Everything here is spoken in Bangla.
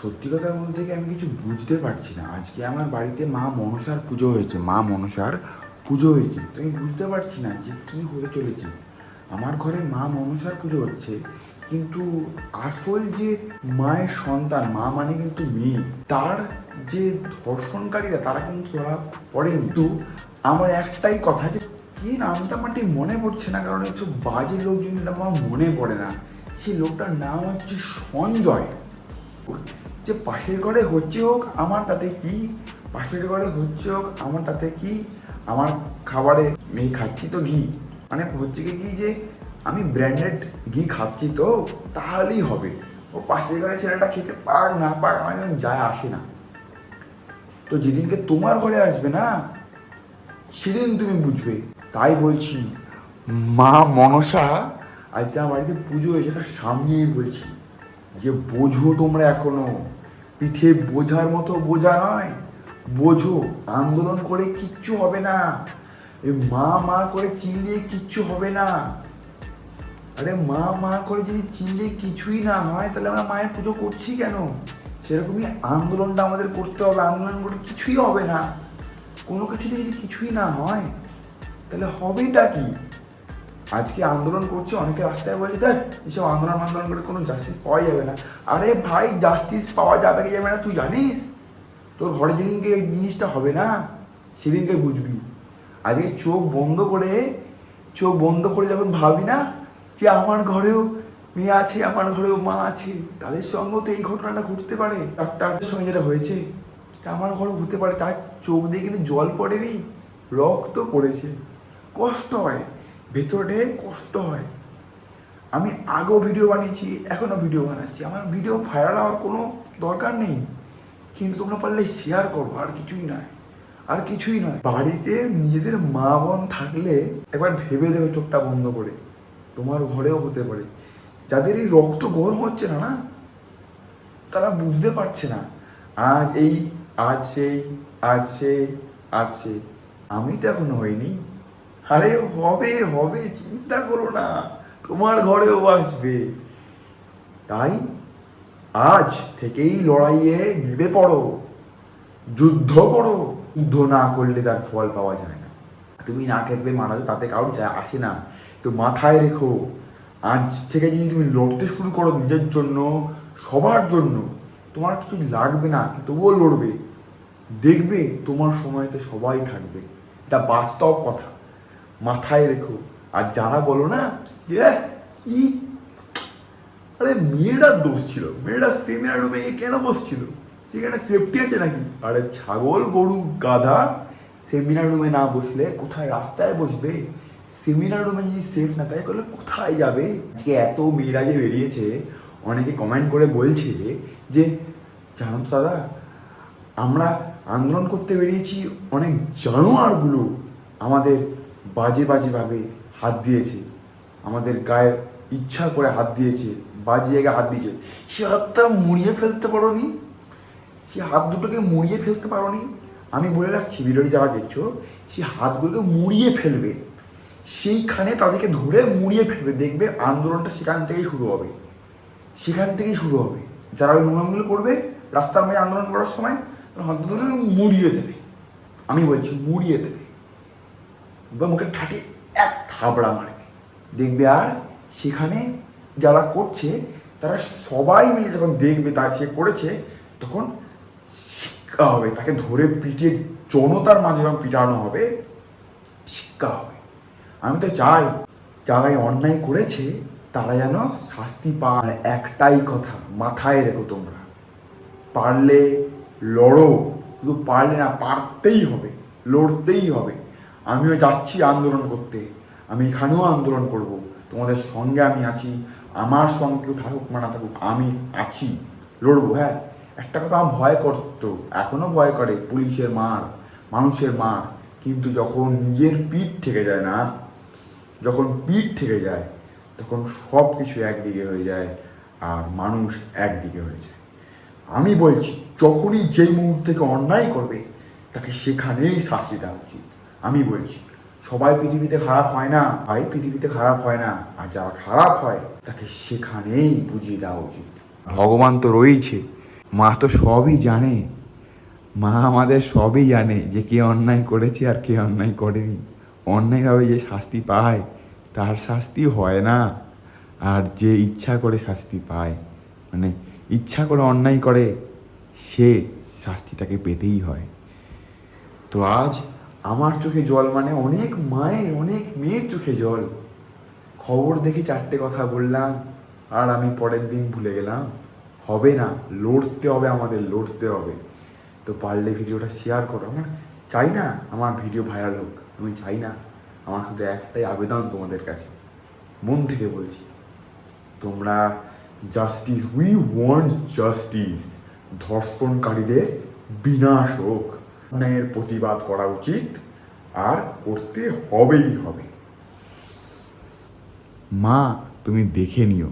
সত্যি কথা বলতে কি আমি কিছু বুঝতে পারছি না। আজকে আমার বাড়িতে মা মনসার পুজো হয়েছে, তো আমি বুঝতে পারছি না যে কী হতে চলেছে। আমার ঘরে মা মনসার পুজো হচ্ছে, কিন্তু আসল যে মায়ের সন্তান, মা মানে কিন্তু মেয়ে, তার যে ধর্ষণকারীরা তারা কিন্তু ধরা পড়েনি। কিন্তু আমার একটাই কথা, যে কি নামটা আমার ঠিক মনে পড়ছে না, কারণ একটু বাজে লোকজন আমার মনে পড়ে না। সেই লোকটার নাম হচ্ছে সঞ্জয়। যে পাশের ঘরে হচ্ছে হোক আমার তাতে কি, পাশের ঘরে হচ্ছে হোক আমার তাতে কি, আমার খাবারে মেয়ে খাচ্ছি তো ঘি, মানে হচ্ছে কি যে আমি ব্র্যান্ডেড ঘি খাচ্ছি তো তাহলেই হবে। ও পাশের ঘরে ছেলেটা খেতে পাক না পাক আমার যায় আসে না। তো যেদিনকে তোমার ঘরে আসবে না সেদিন তুমি বুঝবে। তাই বলছি, মা মনসা আজকে আমার বাড়িতে পুজো হয়েছে, তার সামনেই বলছি যে বোঝো তোমরা এখনো, পিঠে বোঝার মতো বোঝা নয়, বোঝো। আন্দোলন করে কিচ্ছু হবে না, এই মা মা করে চিনলে কিচ্ছু হবে না। আরে মা মা করে যদি চিনলে কিছুই না হয় তাহলে আমরা মায়ের পুজো করছি কেন? সেরকমই আন্দোলনটা আমাদের করতে হবে। আন্দোলন করে কিছুই হবে না। কোনো কিছুতে যদি কিছুই না হয় তাহলে হবেটা কি? আজকে আন্দোলন করছে, অনেকে রাস্তায় বলছে দেখ এসব আন্দোলন করে কোনো জাস্টিস পাওয়া যাবে না। আরে ভাই, জাস্টিস পাওয়া যাবে কি যাবে না তুই জানিস? তোর ঘরে যেদিনকে এই জিনিসটা হবে না সেদিনকে বুঝবি। আজকে চোখ বন্ধ করে যখন ভাবি না যে আমার ঘরেও মেয়ে আছে, আমার ঘরেও মা আছে, তাদের সঙ্গেও তো এই ঘটনাটা ঘটতে পারে। ডাক্তারদের সঙ্গে যেটা হয়েছে তা আমার ঘরেও হতে পারে। তার চোখ দিয়ে কিন্তু জল পড়েনি, রক্ত পড়েছে। কষ্ট হয়, ভেতরে কষ্ট হয়। আমি আগেও ভিডিও বানিয়েছি, এখনও ভিডিও বানাচ্ছি। আমার ভিডিও ভাইরাল হওয়ার কোনো দরকার নেই, কিন্তু তোমরা পারলে শেয়ার করো, আর কিছুই নয়, আর কিছুই নয়। বাড়িতে নিজেদের মা বোন থাকলে একবার ভেবে দেবে চোখটা বন্ধ করে, তোমার ঘরেও হতে পারে। যাদের এই রক্ত গরম হচ্ছে না না, তারা বুঝতে পারছে না। আজ এই, আজ সেই, আজ সে, আজ সে। আমি তো এখনো হইনি। আরে হবে হবে, চিন্তা করো না, তোমার ঘরেও আসবে। তাই আজ থেকেই লড়াইয়ে নেমে পড়ো, যুদ্ধ করো। যুদ্ধ না করলে তার ফল পাওয়া যায় না। তুমি না খেতে মারা যাও, তাতে কারোর যায় আসে না। তো মাথায় রেখো, আজ থেকে যদি তুমি লড়তে শুরু করো নিজের জন্য, সবার জন্য, তোমার কিছু লাগবে না, তবুও লড়বে, দেখবে তোমার সময়তে সবাই থাকবে। এটা বাস্তব কথা, মাথায় রেখো। আর যারা বলো না যে ই, আরে মেয়েটার দোষ ছিল, মেয়েটা সেমিনার রুমে কেন বসছিল, সেখানে সেফটি আছে নাকি? আরে ছাগল গরু গাধা, সেমিনার রুমে না বসলে কোথায় রাস্তায় বসবে? সেমিনার রুমে যদি সেফ না থাকে তাহলে কোথায় যাবে? আজকে এত মেয়েরা যে বেরিয়েছে, অনেকে কমেন্ট করে বলছে যে জানো তো দাদা, আমরা আন্দোলন করতে বেরিয়েছি, অনেক জানোয়ারগুলো আমাদের বাজে বাজেভাবে হাত দিয়েছে, আমাদের গায়ে ইচ্ছা করে হাত দিয়েছে, বাজে জায়গায় হাত দিয়েছে। সে হাতটা মুড়িয়ে ফেলতে পারোনি, সে হাত দুটোকে মুড়িয়ে ফেলতে পারোনি। আমি বলে রাখছি, ভিডিওটি যারা দেখছো, সে হাতগুলোকে মুড়িয়ে ফেলবে, সেইখানে তাদেরকে ধরে মুড়িয়ে ফেলবে। দেখবে আন্দোলনটা সেখান থেকেই শুরু হবে, সেখান থেকেই শুরু হবে। যারা ওই নোংরামগুলো করবে রাস্তার মধ্যে আন্দোলন করার সময়, হাত ধরে মুড়িয়ে দেবে। আমি বলছি মুড়িয়ে দেবে, বা মুখে ঠাটে এক থাবড়া মারবে। দেখবে আর সেখানে যারা করছে তারা সবাই মিলে যখন দেখবে তা সে করেছে, তখন শিক্ষা হবে, তাকে ধরে পিটিয়ে জনতার মাঝে যখন পিটানো হবে, শিক্ষা হবে। আমি তো চাই যারা অন্যায় করেছে তারা যেন শাস্তি পায়। একটাই কথা মাথায় রেখো, তোমরা পারলে লড়ো, শুধু পারলে না, পারতেই হবে, লড়তেই হবে। আমিও যাচ্ছি আন্দোলন করতে, আমি এখানেও আন্দোলন করব, তোমাদের সঙ্গে আমি আছি। আমার সঙ্গে কেউ থাকুক বা না থাকুক, আমি আছি, লড়বো। হ্যাঁ, একটা কথা আমার ভয় করতো, এখনও ভয় করে, পুলিশের মার, মানুষের মার। কিন্তু যখন নিজের পিঠ থেকে যায় না, যখন পিঠ থেকে যায়, তখন সব কিছু একদিকে হয়ে যায় আর মানুষ একদিকে হয়ে যায়। আমি বলছি, যখনই যেই মুহূর্ত থেকে অন্যায় করবে তাকে সেখানেই শাস্তি দেওয়া উচিত। আমি বলছি, সবাই পৃথিবীতে খারাপ হয় না ভাই, পৃথিবীতে খারাপ হয় না, আর যারা খারাপ হয় তাকে সেখানেই বুঝিয়ে দেওয়া উচিত। ভগবান তো রয়েছে, মা তো সবই জানে, মা আমাদের সবই জানে যে কে অন্যায় করেছে আর কে অন্যায় করেনি। অন্যায়ভাবে যে শাস্তি পায় তার শাস্তি হয় না, আর যে ইচ্ছা করে শাস্তি পায়, মানে ইচ্ছা করে অন্যায় করে, সে শাস্তিটাকে পেতেই হয়। তো আজ আমার চোখে জল মানে অনেক মায়ের, অনেক মেয়ের চোখে জল। খবর দেখে 4টে কথা বললাম আর আমি পরের দিন ভুলে গেলাম। হবে না, লড়তে হবে, আমাদের লড়তে হবে। তো পারলে ভিডিওটা শেয়ার করো। আমার চাই না আমার ভিডিও ভাইরাল হোক, আমি চাই না। আমার শুধু একটাই আবেদন তোমাদের কাছে, মন থেকে বলছি, তোমরা জাস্টিস, উই ওয়ান্ট জাস্টিস, ধর্ষণকারীদের বিনাশ হোক। অন্যায়ের প্রতিবাদ করা উচিত আর করতে হবেই হবে। মা, তুমি দেখে নিও।